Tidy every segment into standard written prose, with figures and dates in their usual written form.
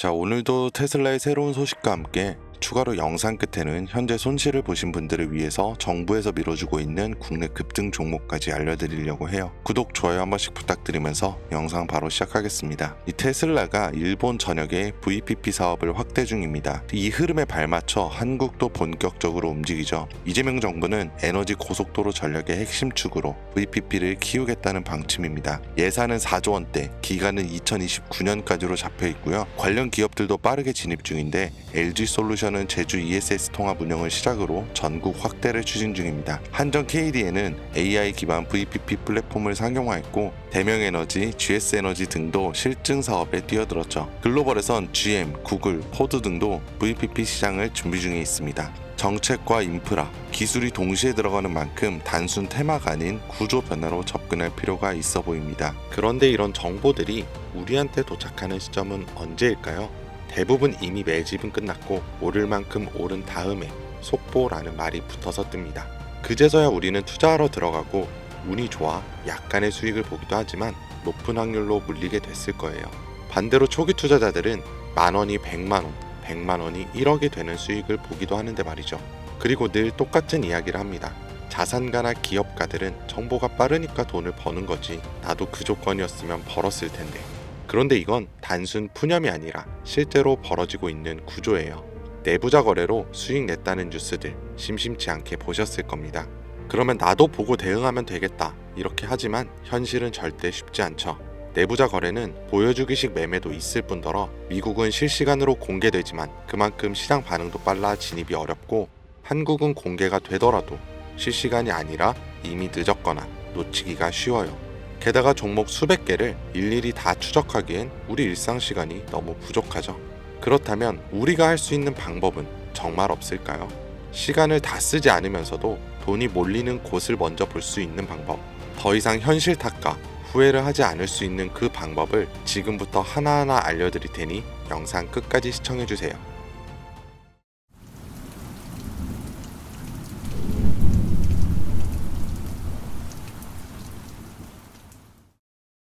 자, 오늘도 테슬라의 새로운 소식과 함께 추가로 영상 끝에는 현재 손실을 보신 분들을 위해서 정부에서 밀어주고 있는 국내 급등 종목까지 알려드리려고 해요. 구독, 좋아요 한 번씩 부탁드리면서 영상 바로 시작하겠습니다. 이 테슬라가 일본 전역의 VPP 사업을 확대 중입니다. 이 흐름에 발맞춰 한국도 본격적으로 움직이죠. 이재명 정부는 에너지 고속도로 전략의 핵심 축으로 VPP를 키우겠다는 방침입니다. 예산은 4조 원대, 기간은 2029년까지로 잡혀 있고요. 관련 기업들도 빠르게 진입 중인데 LG솔루션은 제주 ESS 통합 운영을 시작으로 전국 확대를 추진 중입니다. 한전 KDN은 AI 기반 VPP 플랫폼을 상용화했고 대명에너지, GS에너지 등도 실증 사업에 뛰어들었죠. 글로벌에선 GM, 구글, 포드 등도 VPP 시장을 준비 중에 있습니다. 정책과 인프라, 기술이 동시에 들어가는 만큼 단순 테마가 아닌 구조 변화로 접근할 필요가 있어 보입니다. 그런데 이런 정보들이 우리한테 도착하는 시점은 언제일까요? 대부분 이미 매집은 끝났고 오를 만큼 오른 다음에 속보라는 말이 붙어서 뜹니다. 그제서야 우리는 투자하러 들어가고 운이 좋아 약간의 수익을 보기도 하지만 높은 확률로 물리게 됐을 거예요. 반대로 초기 투자자들은 만원이 100만원, 100만원이 1억이 되는 수익을 보기도 하는데 말이죠. 그리고 늘 똑같은 이야기를 합니다. 자산가나 기업가들은 정보가 빠르니까 돈을 버는 거지 나도 그 조건이었으면 벌었을 텐데. 그런데 이건 단순 푸념이 아니라 실제로 벌어지고 있는 구조예요. 내부자 거래로 수익 냈다는 뉴스들 심심치 않게 보셨을 겁니다. 그러면 나도 보고 대응하면 되겠다 이렇게 하지만 현실은 절대 쉽지 않죠. 내부자 거래는 보여주기식 매매도 있을 뿐더러 미국은 실시간으로 공개되지만 그만큼 시장 반응도 빨라 진입이 어렵고 한국은 공개가 되더라도 실시간이 아니라 이미 늦었거나 놓치기가 쉬워요. 게다가 종목 수백 개를 일일이 다 추적하기엔 우리 일상 시간이 너무 부족하죠. 그렇다면 우리가 할 수 있는 방법은 정말 없을까요? 시간을 다 쓰지 않으면서도 돈이 몰리는 곳을 먼저 볼 수 있는 방법, 더 이상 현실 탓과 후회를 하지 않을 수 있는 그 방법을 지금부터 하나하나 알려드릴 테니 영상 끝까지 시청해주세요.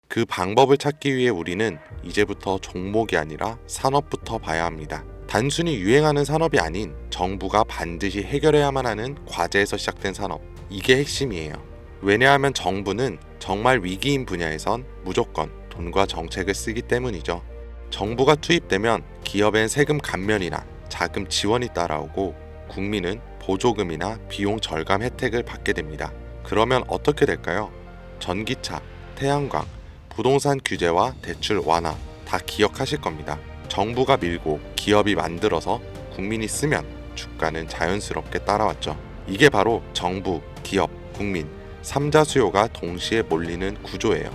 그 방법을 찾기 위해 우리는 이제부터 종목이 아니라 산업부터 봐야 합니다. 단순히 유행하는 산업이 아닌 정부가 반드시 해결해야만 하는 과제에서 시작된 산업, 이게 핵심이에요. 왜냐하면 정부는 정말 위기인 분야에선 무조건 돈과 정책을 쓰기 때문이죠. 정부가 투입되면 기업엔 세금 감면이나 자금 지원이 따라오고 국민은 보조금이나 비용 절감 혜택을 받게 됩니다. 그러면 어떻게 될까요? 전기차, 태양광, 부동산 규제와 대출 완화 다 기억하실 겁니다. 정부가 밀고 기업이 만들어서 국민이 쓰면 주가는 자연스럽게 따라왔죠. 이게 바로 정부, 기업, 국민 3자 수요가 동시에 몰리는 구조예요.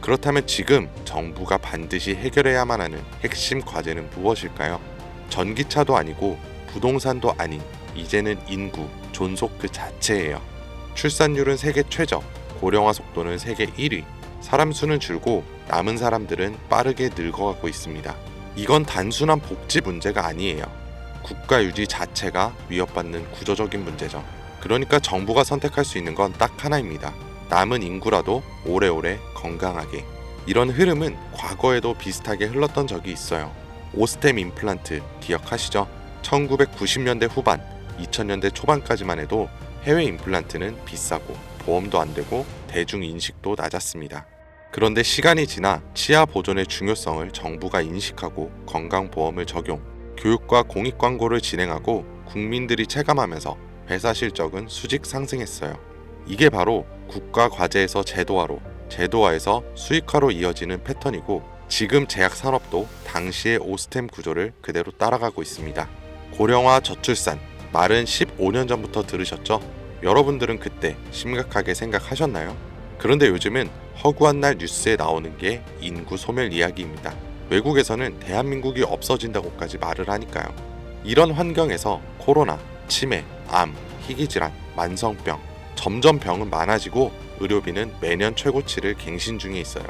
그렇다면 지금 정부가 반드시 해결해야만 하는 핵심 과제는 무엇일까요? 전기차도 아니고 부동산도 아닌 이제는 인구, 존속 그 자체예요. 출산율은 세계 최저, 고령화 속도는 세계 1위, 사람 수는 줄고 남은 사람들은 빠르게 늙어가고 있습니다. 이건 단순한 복지 문제가 아니에요. 국가 유지 자체가 위협받는 구조적인 문제죠. 그러니까 정부가 선택할 수 있는 건 딱 하나입니다. 남은 인구라도 오래오래 건강하게. 이런 흐름은 과거에도 비슷하게 흘렀던 적이 있어요. 오스템 임플란트 기억하시죠? 1990년대 후반, 2000년대 초반까지만 해도 해외 임플란트는 비싸고 보험도 안 되고 대중 인식도 낮았습니다. 그런데 시간이 지나 치아 보존의 중요성을 정부가 인식하고 건강보험을 적용, 교육과 공익 광고를 진행하고 국민들이 체감하면서 회사 실적은 수직 상승했어요. 이게 바로 국가 과제에서 제도화로, 제도화에서 수익화로 이어지는 패턴이고 지금 제약 산업도 당시의 오스템 구조를 그대로 따라가고 있습니다. 고령화 저출산, 말은 15년 전부터 들으셨죠? 여러분들은 그때 심각하게 생각하셨나요? 그런데 요즘은 허구한 날 뉴스에 나오는 게 인구 소멸 이야기입니다. 외국에서는 대한민국이 없어진다고까지 말을 하니까요. 이런 환경에서 코로나, 치매, 암, 희귀질환, 만성병, 점점 병은 많아지고 의료비는 매년 최고치를 갱신 중에 있어요.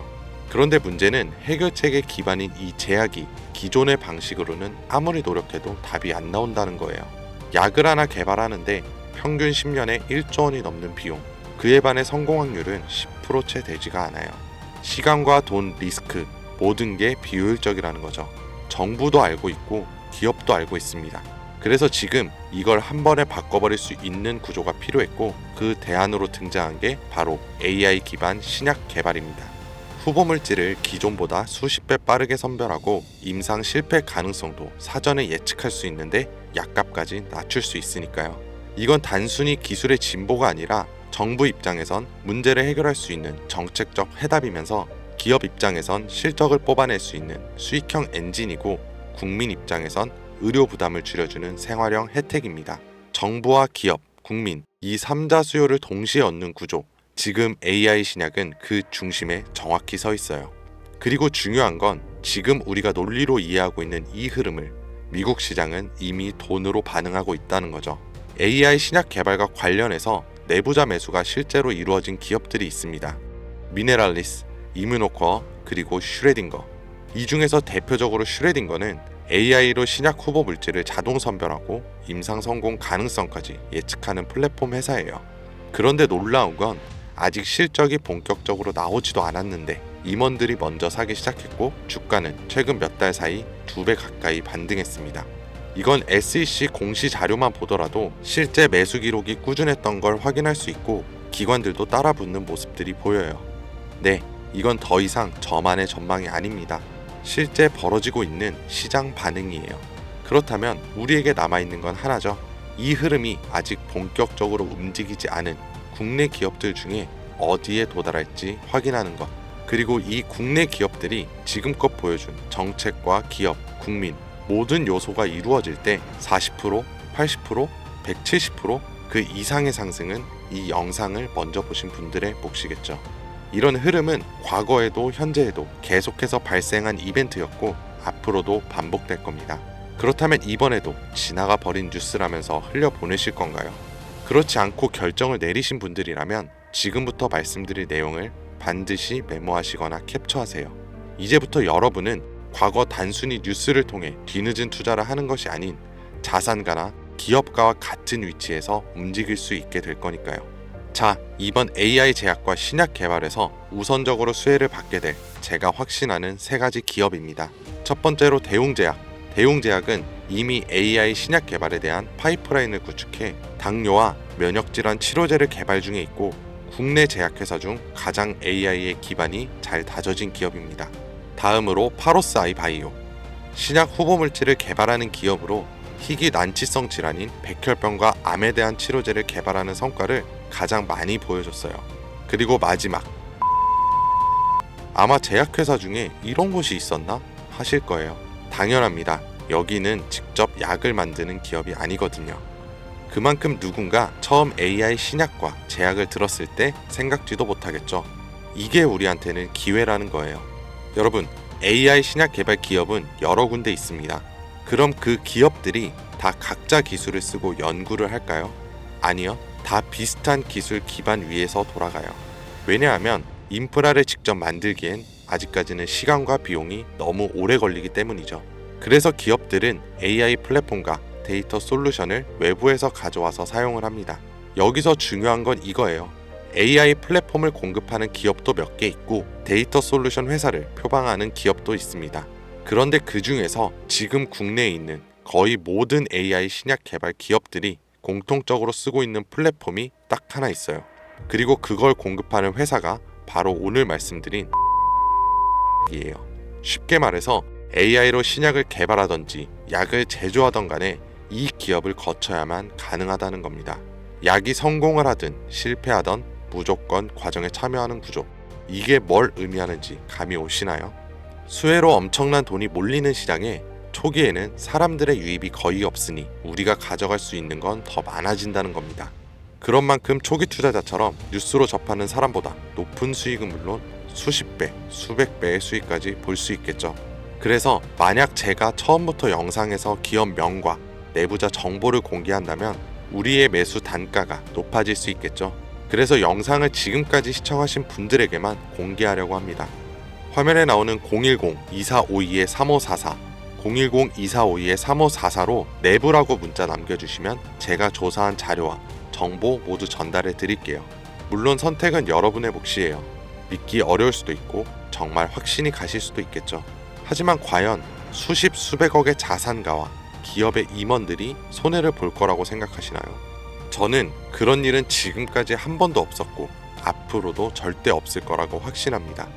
그런데 문제는 해결책의 기반인 이 제약이 기존의 방식으로는 아무리 노력해도 답이 안 나온다는 거예요. 약을 하나 개발하는데 평균 10년에 1조 원이 넘는 비용, 그에 반해 성공 확률은 10%채 되지가 않아요. 시간과 돈, 리스크 모든 게 비효율적이라는 거죠. 정부도 알고 있고 기업도 알고 있습니다. 그래서 지금 이걸 한 번에 바꿔버릴 수 있는 구조가 필요했고 그 대안으로 등장한 게 바로 AI 기반 신약 개발입니다. 후보 물질을 기존보다 수십 배 빠르게 선별하고 임상 실패 가능성도 사전에 예측할 수 있는데 약값까지 낮출 수 있으니까요. 이건 단순히 기술의 진보가 아니라 정부 입장에선 문제를 해결할 수 있는 정책적 해답이면서 기업 입장에선 실적을 뽑아낼 수 있는 수익형 엔진이고 국민 입장에선 의료 부담을 줄여주는 생활형 혜택입니다. 정부와 기업, 국민 이 3자 수요를 동시에 얻는 구조, 지금 AI 신약은 그 중심에 정확히 서 있어요. 그리고 중요한 건 지금 우리가 논리로 이해하고 있는 이 흐름을 미국 시장은 이미 돈으로 반응하고 있다는 거죠. AI 신약 개발과 관련해서 내부자 매수가 실제로 이루어진 기업들이 있습니다. 미네랄리스, 이뮤노코어, 그리고 슈레딩거. 이 중에서 대표적으로 슈레딩거는 AI로 신약 후보 물질을 자동 선별하고 임상 성공 가능성까지 예측하는 플랫폼 회사예요. 그런데 놀라운 건 아직 실적이 본격적으로 나오지도 않았는데 임원들이 먼저 사기 시작했고 주가는 최근 몇 달 사이 2배 가까이 반등했습니다. 이건 SEC 공시 자료만 보더라도 실제 매수 기록이 꾸준했던 걸 확인할 수 있고 기관들도 따라붙는 모습들이 보여요. 네, 이건 더 이상 저만의 전망이 아닙니다. 실제 벌어지고 있는 시장 반응이에요. 그렇다면 우리에게 남아있는 건 하나죠. 이 흐름이 아직 본격적으로 움직이지 않은 국내 기업들 중에 어디에 도달할지 확인하는 것. 그리고 이 국내 기업들이 지금껏 보여준 정책과 기업, 국민 모든 요소가 이루어질 때 40%, 80%, 170% 그 이상의 상승은 이 영상을 먼저 보신 분들의 몫이겠죠. 이런 흐름은 과거에도 현재에도 계속해서 발생한 이벤트였고 앞으로도 반복될 겁니다. 그렇다면 이번에도 지나가 버린 뉴스라면서 흘려보내실 건가요? 그렇지 않고 결정을 내리신 분들이라면 지금부터 말씀드릴 내용을 반드시 메모하시거나 캡처하세요. 이제부터 여러분은 과거 단순히 뉴스를 통해 뒤늦은 투자를 하는 것이 아닌 자산가나 기업가와 같은 위치에서 움직일 수 있게 될 거니까요. 자, 이번 AI 제약과 신약 개발에서 우선적으로 수혜를 받게 될 제가 확신하는 3가지 기업입니다. 첫 번째로 대웅제약. 대웅제약은 이미 AI 신약 개발에 대한 파이프라인을 구축해 당뇨와 면역질환 치료제를 개발 중에 있고 국내 제약회사 중 가장 AI의 기반이 잘 다져진 기업입니다. 다음으로 파로스 아이바이오. 신약 후보 물질을 개발하는 기업으로 희귀 난치성 질환인 백혈병과 암에 대한 치료제를 개발하는 성과를 가장 많이 보여줬어요. 그리고 마지막, 아마 제약회사 중에 이런 곳이 있었나 하실 거예요. 당연합니다. 여기는 직접 약을 만드는 기업이 아니거든요. 그만큼 누군가 처음 AI 신약과 제약을 들었을 때 생각지도 못하겠죠. 이게 우리한테는 기회라는 거예요. 여러분, AI 신약 개발 기업은 여러 군데 있습니다. 그럼 그 기업들이 다 각자 기술을 쓰고 연구를 할까요? 아니요. 다 비슷한 기술 기반 위에서 돌아가요. 왜냐하면 인프라를 직접 만들기엔 아직까지는 시간과 비용이 너무 오래 걸리기 때문이죠. 그래서 기업들은 AI 플랫폼과 데이터 솔루션을 외부에서 가져와서 사용을 합니다. 여기서 중요한 건 이거예요. AI 플랫폼을 공급하는 기업도 몇 개 있고 데이터 솔루션 회사를 표방하는 기업도 있습니다. 그런데 그 중에서 지금 국내에 있는 거의 모든 AI 신약 개발 기업들이 공통적으로 쓰고 있는 플랫폼이 딱 하나 있어요. 그리고 그걸 공급하는 회사가 바로 오늘 말씀드린 이에요. 쉽게 말해서 AI로 신약을 개발하던지 약을 제조하던 간에 이 기업을 거쳐야만 가능하다는 겁니다. 약이 성공을 하든 실패하던 무조건 과정에 참여하는 구조. 이게 뭘 의미하는지 감이 오시나요? 수혜로 엄청난 돈이 몰리는 시장에 초기에는 사람들의 유입이 거의 없으니 우리가 가져갈 수 있는 건 더 많아진다는 겁니다. 그런 만큼 초기 투자자처럼 뉴스로 접하는 사람보다 높은 수익은 물론 수십 배, 수백 배의 수익까지 볼 수 있겠죠. 그래서 만약 제가 처음부터 영상에서 기업 명과 내부자 정보를 공개한다면 우리의 매수 단가가 높아질 수 있겠죠. 그래서 영상을 지금까지 시청하신 분들에게만 공개하려고 합니다. 화면에 나오는 010-2452-3544 010-2452-3544로 내부라고 문자 남겨주시면 제가 조사한 자료와 정보 모두 전달해 드릴게요. 물론 선택은 여러분의 몫이에요. 믿기 어려울 수도 있고 정말 확신이 가실 수도 있겠죠. 하지만 과연 수십 수백억의 자산가와 기업의 임원들이 손해를 볼 거라고 생각하시나요? 저는 그런 일은 지금까지 한 번도 없었고 앞으로도 절대 없을 거라고 확신합니다.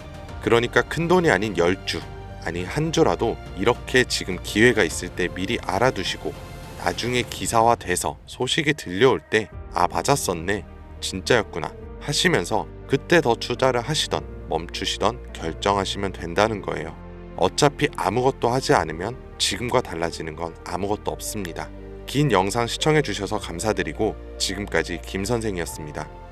그러니까 큰돈이 아닌 10주, 아니 한 주라도 이렇게 지금 기회가 있을 때 미리 알아두시고 나중에 기사화 돼서 소식이 들려올 때 아 맞았었네, 진짜였구나 하시면서 그때 더 투자를 하시던 멈추시던 결정하시면 된다는 거예요. 어차피 아무것도 하지 않으면 지금과 달라지는 건 아무것도 없습니다. 긴 영상 시청해주셔서 감사드리고 지금까지 김 선생이었습니다.